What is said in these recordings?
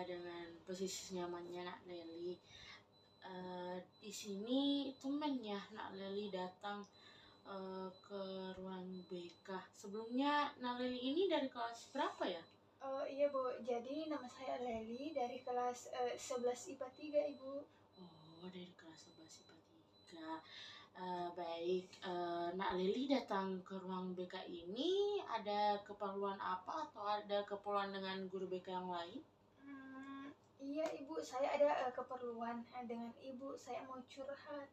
dengan posisi nyamannya Nak Leli. Di sini temennya Nak Leli datang ke ruang BK. Sebelumnya Nak Leli ini dari kelas berapa ya? Iya Bu, jadi nama saya Leli dari kelas 11 IPA 3 Ibu. Oh, dari kelas 11 IPA 3. Baik, Nak Leli datang ke ruang BK ini ada keperluan apa atau ada keperluan dengan guru BK yang lain? Iya Ibu, saya ada keperluan dengan Ibu, saya mau curhat.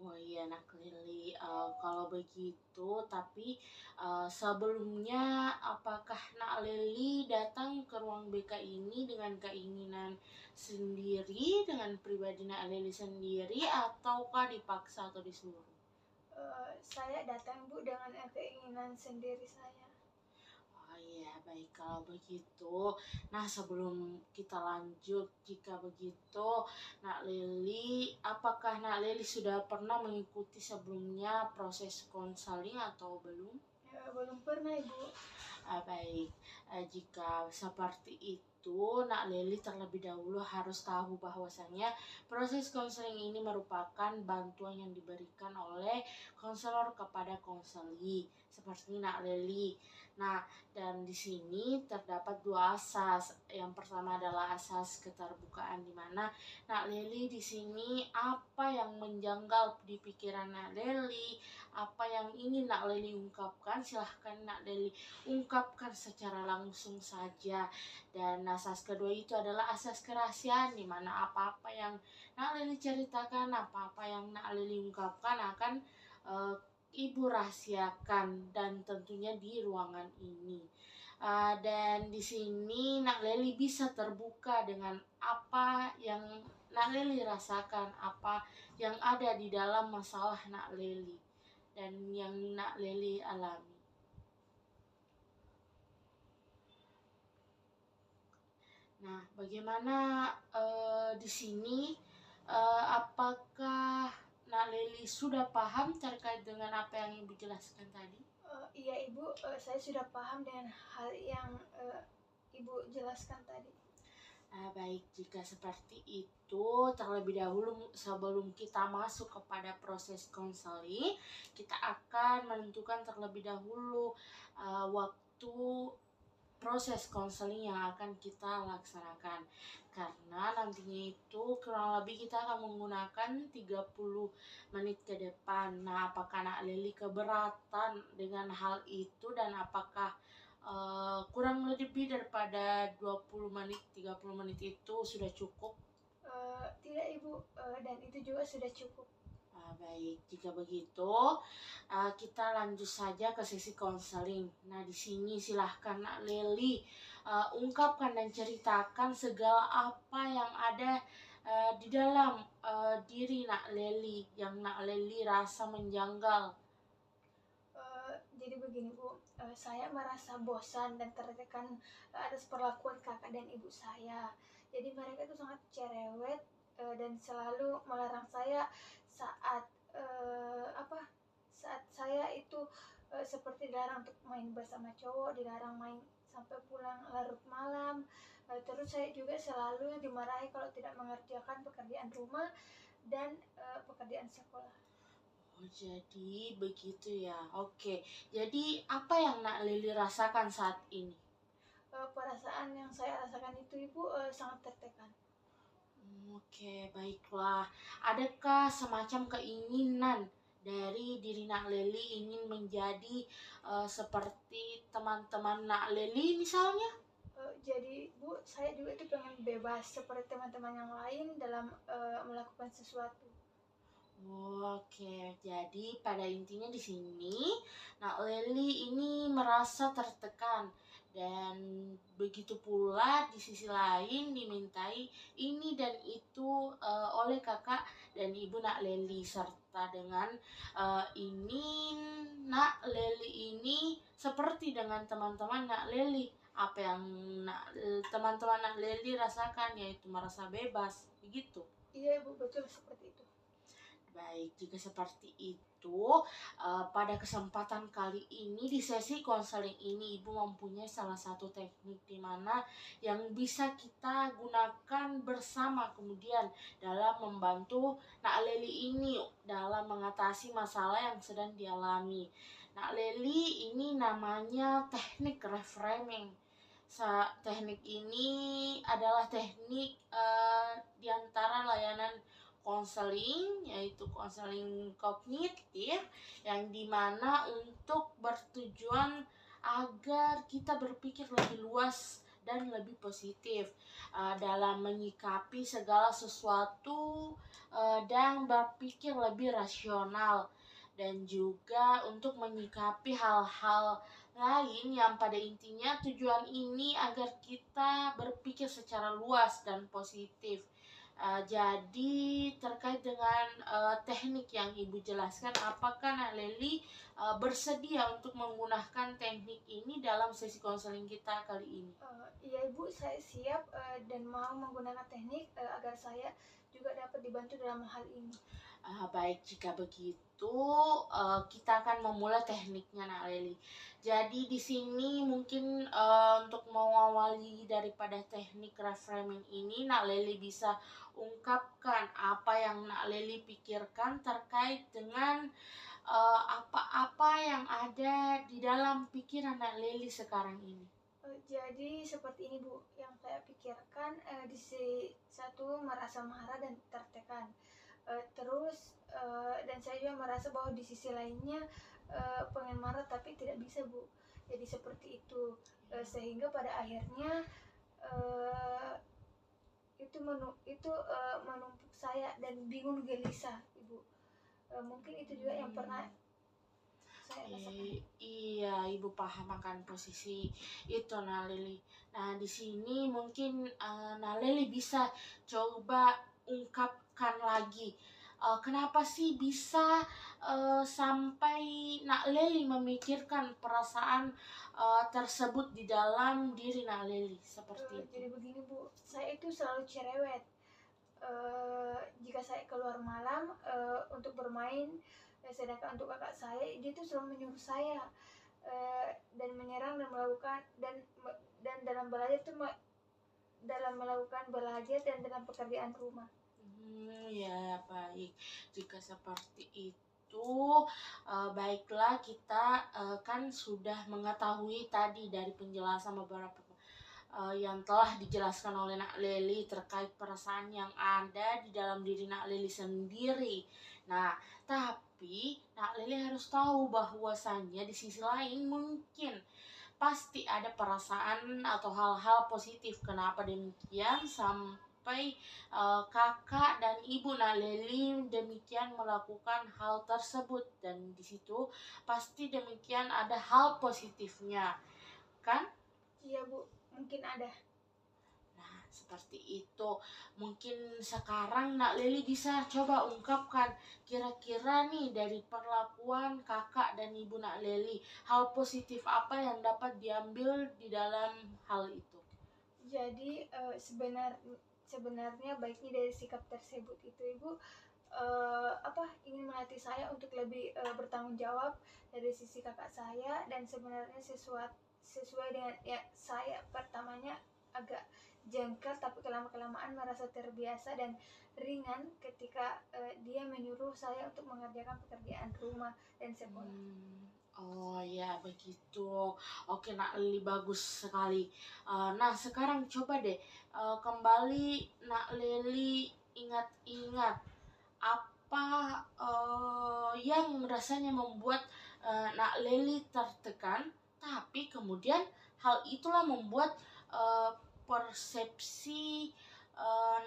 Oh iya Nak Leli, kalau begitu tapi sebelumnya apakah Nak Leli datang ke ruang BK ini dengan keinginan sendiri, dengan pribadi Nak Leli sendiri, ataukah dipaksa atau disuruh? Saya datang Bu dengan keinginan sendiri saya. Oh iya, baik kalau begitu. Nah, sebelum kita lanjut, jika begitu, Nak Leli, apakah Nak Leli sudah pernah mengikuti sebelumnya proses konseling atau belum? Belum pernah Ibu. Baik, jika seperti itu, Nak Leli terlebih dahulu harus tahu bahwasanya proses konseling ini merupakan bantuan yang diberikan oleh konselor kepada konseli, seperti Nak Leli. Nah, dan di sini terdapat dua asas. Yang pertama adalah asas keterbukaan, di mana Nak Leli di sini apa yang menjanggal di pikiran Nak Leli, apa yang ingin Nak Leli ungkapkan, silahkan Nak Leli ungkapkan secara langsung saja. Dan asas kedua itu adalah asas kerahasiaan, di mana apa-apa yang Nak Leli ceritakan, apa-apa yang Nak Leli ungkapkan akan Ibu rahasiakan, dan tentunya di ruangan ini. Dan di sini Nak Leli bisa terbuka dengan apa yang Nak Leli rasakan, apa yang ada di dalam masalah Nak Leli dan yang Nak Leli alami. Nah, bagaimana di sini? Apakah Nak Leli sudah paham terkait dengan apa yang Ibu jelaskan tadi? Iya Ibu, saya sudah paham dengan hal yang Ibu jelaskan tadi. Baik, jika seperti itu, terlebih dahulu sebelum kita masuk kepada proses konseling, kita akan menentukan terlebih dahulu waktu proses konseling yang akan kita laksanakan. Karena nantinya itu kurang lebih kita akan menggunakan 30 menit ke depan. Nah, apakah Nak Leli keberatan dengan hal itu, dan apakah kurang lebih daripada 20 menit, 30 menit itu sudah cukup? Tidak Ibu, dan itu juga sudah cukup. Baik, jika begitu kita lanjut saja ke sesi konseling. Nah, di sini silahkan Nak Leli ungkapkan dan ceritakan segala apa yang ada di dalam diri Nak Leli yang Nak Leli rasa menjanggal. Jadi begini Bu, saya merasa bosan dan tertekan atas perlakuan kakak dan ibu saya. Jadi mereka itu sangat cerewet dan selalu melarang saya saat saat saya itu seperti dilarang untuk main bersama cowok, dilarang main sampai pulang larut malam. Terus saya juga selalu dimarahi kalau tidak mengerjakan pekerjaan rumah dan pekerjaan sekolah. Oh, jadi begitu ya. Oke, jadi apa yang Nak Leli rasakan saat ini? Perasaan yang saya rasakan itu Ibu sangat tertekan. Oke, baiklah. Adakah semacam keinginan dari diri Nak Leli ingin menjadi seperti teman-teman Nak Leli misalnya? Jadi Bu, saya juga itu pengen bebas seperti teman-teman yang lain dalam melakukan sesuatu. Oke, jadi pada intinya di sini Nak Leli ini merasa tertekan, dan begitu pula di sisi lain dimintai ini dan itu oleh kakak dan ibu Nak Leli, serta dengan ini Nak Leli ini seperti dengan teman-teman Nak Leli, apa yang teman-teman Nak Leli rasakan yaitu merasa bebas, begitu. Iya Bu, betul seperti itu. Baik, jika seperti itu, pada kesempatan kali ini di sesi konseling ini Ibu mempunyai salah satu teknik di mana yang bisa kita gunakan bersama kemudian dalam membantu Nak Leli ini dalam mengatasi masalah yang sedang dialami. Nak Leli ini namanya teknik reframing. Teknik ini adalah teknik di antara layanan konseling, yaitu konseling kognitif yang dimana untuk bertujuan agar kita berpikir lebih luas dan lebih positif dalam menyikapi segala sesuatu dan berpikir lebih rasional, dan juga untuk menyikapi hal-hal lain yang pada intinya tujuan ini agar kita berpikir secara luas dan positif. Jadi terkait dengan teknik yang Ibu jelaskan, apakah Nak Leli bersedia untuk menggunakan teknik ini dalam sesi konseling kita kali ini? Iya Ibu, saya siap dan mau menggunakan teknik agar saya juga dapat dibantu dalam hal ini. Baik, jika begitu kita akan memulai tekniknya, Nak Leli. Jadi di sini mungkin untuk mengawali daripada teknik reframing ini, Nak Leli bisa ungkapkan apa yang Nak Leli pikirkan terkait dengan apa-apa yang ada di dalam pikiran Nak Leli sekarang ini. Jadi seperti ini Bu, yang saya pikirkan di sisi satu merasa marah dan tertekan. Terus dan saya juga merasa bahwa di sisi lainnya pengen marah tapi tidak bisa Bu. Jadi seperti itu sehingga pada akhirnya itu menumpuk saya dan bingung gelisah Ibu. Mungkin itu juga yang pernah saya rasakan. Iya, Ibu paham akan posisi itu, Nak Leli. Nah, di sini mungkin Nak Leli bisa coba ungkapkan lagi. Kenapa sih bisa sampai Nak Leli memikirkan perasaan tersebut di dalam diri Nak Leli seperti itu? Jadi begini Bu, saya itu selalu cerewet. Jika saya keluar malam untuk bermain, sedangkan untuk kakak saya dia tuh selalu menyuruh saya dan menyerang dan melakukan dan dalam belajar tuh dalam melakukan belajar dan dalam pekerjaan rumah. Ya, baik. Jika seperti itu, baiklah kita kan sudah mengetahui tadi dari penjelasan beberapa yang telah dijelaskan oleh Nak Leli terkait perasaan yang ada di dalam diri Nak Leli sendiri. Nah, tapi Nak Leli harus tahu bahwasannya di sisi lain mungkin pasti ada perasaan atau hal-hal positif. Kenapa demikian? Sampai kakak dan ibu Nak Leli demikian melakukan hal tersebut, dan di situ pasti demikian ada hal positifnya, kan? Iya Bu, mungkin ada. Nah, seperti itu. Mungkin sekarang Nak Leli bisa coba ungkapkan kira-kira nih dari perlakuan kakak dan ibu Nak Leli, hal positif apa yang dapat diambil di dalam hal itu? Jadi sebenarnya baiknya dari sikap tersebut itu Ibu ingin melatih saya untuk lebih bertanggung jawab dari sisi kakak saya, dan sebenarnya sesuai dengan ya saya pertamanya agak jengkel tapi kelamaan merasa terbiasa dan ringan ketika dia menyuruh saya untuk mengerjakan pekerjaan rumah dan sekolah. Oh ya, begitu. Oke, Nak Leli, bagus sekali. Nah, sekarang coba deh kembali Nak Leli ingat-ingat apa yang rasanya membuat Nak Leli tertekan, tapi kemudian hal itulah membuat persepsi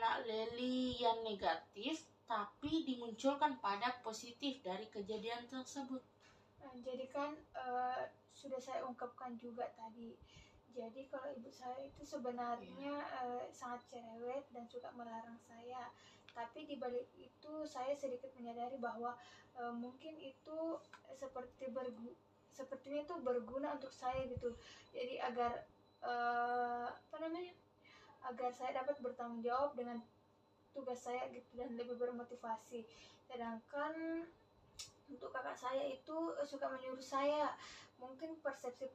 Nak Leli yang negatif tapi dimunculkan pada positif dari kejadian tersebut. Jadi kan sudah saya ungkapkan juga tadi. Jadi kalau ibu saya itu sebenarnya sangat cerewet dan suka melarang saya. Tapi di balik itu saya sedikit menyadari bahwa mungkin itu sepertinya itu berguna untuk saya gitu. Jadi agar agar saya dapat bertanggung jawab dengan tugas saya gitu dan lebih bermotivasi. Sedangkan untuk kakak saya itu suka menyuruh saya, mungkin persepsi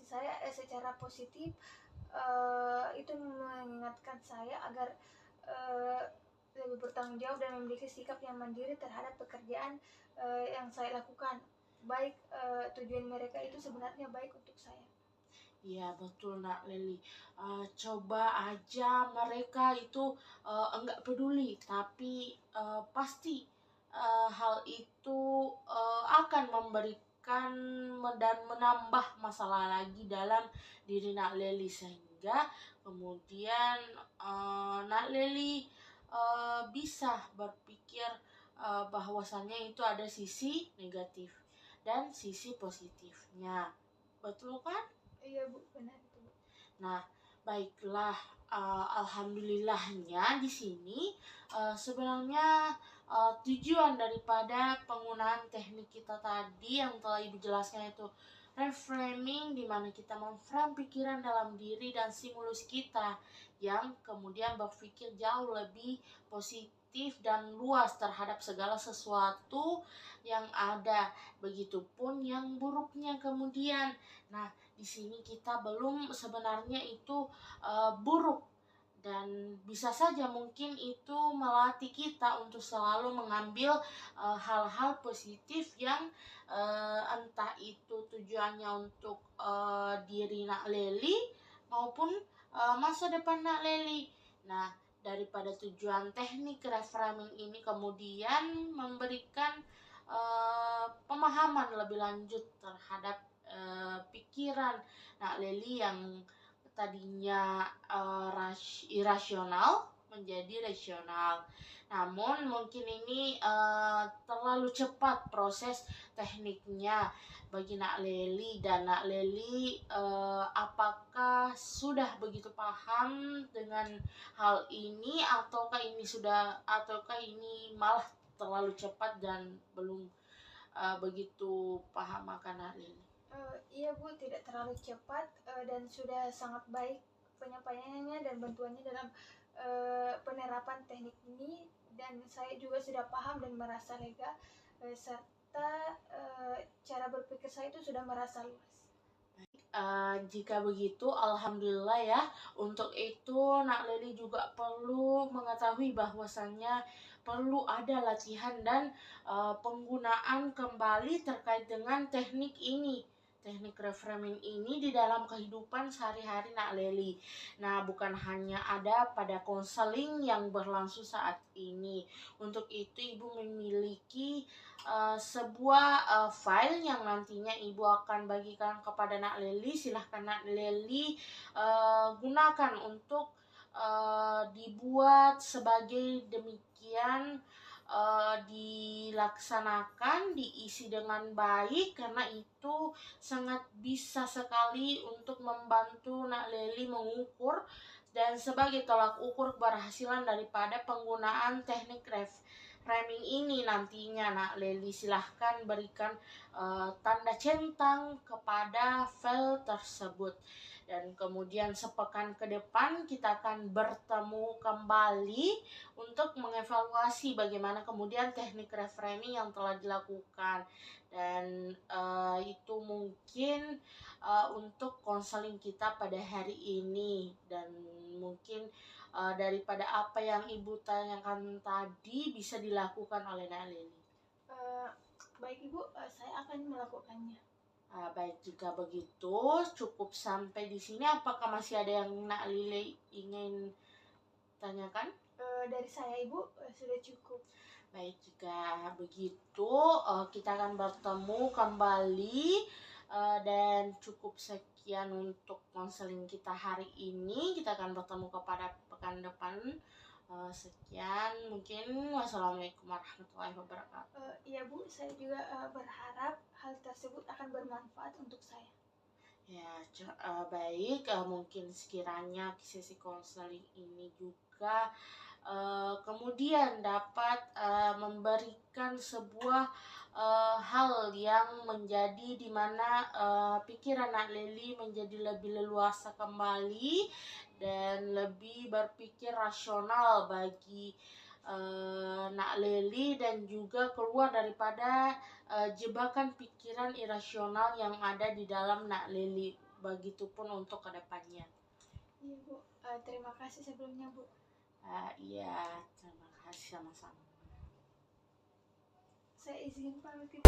saya secara positif itu mengingatkan saya agar eh, lebih bertanggung jawab dan memiliki sikap yang mandiri terhadap pekerjaan yang saya lakukan, baik tujuan mereka itu sebenarnya baik untuk saya. Iya betul Nak Leli. Coba aja mereka itu enggak peduli, tapi pasti hal itu akan memberikan dan menambah masalah lagi dalam diri Nak Leli, sehingga kemudian Nak Leli bisa berpikir bahwasannya itu ada sisi negatif dan sisi positifnya. Betul kan? Iya Bu, benar itu Bu. Nah, baiklah, alhamdulillahnya di sini sebenarnya tujuan daripada penggunaan teknik kita tadi yang telah Ibu jelaskan itu reframing, di mana kita memframe pikiran dalam diri dan stimulus kita yang kemudian berpikir jauh lebih positif dan luas terhadap segala sesuatu yang ada, begitupun yang buruknya kemudian. Nah, di sini kita belum sebenarnya itu buruk, dan bisa saja mungkin itu melatih kita untuk selalu mengambil hal-hal positif yang entah itu tujuannya untuk diri Nak Leli maupun masa depan Nak Leli. Nah, daripada tujuan teknik reframing ini kemudian memberikan pemahaman lebih lanjut terhadap pikiran Nak Leli yang tadinya irasional menjadi rasional. Namun mungkin ini terlalu cepat proses tekniknya bagi Nak Leli, dan Nak Leli apakah sudah begitu paham dengan hal ini, ataukah ini malah terlalu cepat dan belum begitu paham akan Nak Leli? Iya Bu, tidak terlalu cepat dan sudah sangat baik penyampaiannya dan bantuannya dalam penerapan teknik ini, dan saya juga sudah paham dan merasa lega serta cara berpikir saya itu sudah merasa luas. Jika begitu, alhamdulillah ya. Untuk itu, Nak Leli juga perlu mengetahui bahwasannya perlu ada latihan dan penggunaan kembali terkait dengan teknik ini. Teknik reframing ini di dalam kehidupan sehari-hari Nak Leli. Nah, bukan hanya ada pada konseling yang berlangsung saat ini. Untuk itu, Ibu memiliki sebuah file yang nantinya Ibu akan bagikan kepada Nak Leli. Silahkan Nak Leli gunakan untuk dibuat sebagai demikian, dilaksanakan, diisi dengan baik, karena itu sangat bisa sekali untuk membantu Nak Leli mengukur dan sebagai tolak ukur keberhasilan daripada penggunaan teknik framing ini nantinya. Nak Leli silahkan berikan tanda centang kepada file tersebut, dan kemudian sepekan ke depan kita akan bertemu kembali untuk mengevaluasi bagaimana kemudian teknik reframing yang telah dilakukan. Dan itu mungkin untuk konseling kita pada hari ini, dan mungkin daripada apa yang Ibu tanyakan tadi bisa dilakukan oleh Nak Leli. Baik Ibu, saya akan melakukannya. Baik, jika begitu cukup sampai di sini. Apakah masih ada yang Nak Leli ingin tanyakan? Dari saya Ibu sudah cukup. Baik, jika begitu kita akan bertemu kembali, dan cukup sekian untuk konseling kita hari ini. Kita akan bertemu kepada pekan depan. Sekian mungkin. Wassalamualaikum warahmatullahi wabarakatuh. Iya Bu, saya juga berharap hal tersebut akan bermanfaat untuk saya. Ya, baik. Mungkin sekiranya sesi konseling ini juga kemudian dapat memberikan sebuah hal yang menjadi dimana pikiran Nak Leli menjadi lebih leluasa kembali dan lebih berpikir rasional bagi Nak Leli, dan juga keluar daripada jebakan pikiran irasional yang ada di dalam Nak Leli. Begitupun untuk kedepannya. Iya Bu, terima kasih sebelumnya Bu. Iya, terima kasih sama-sama. Saya izin pamit.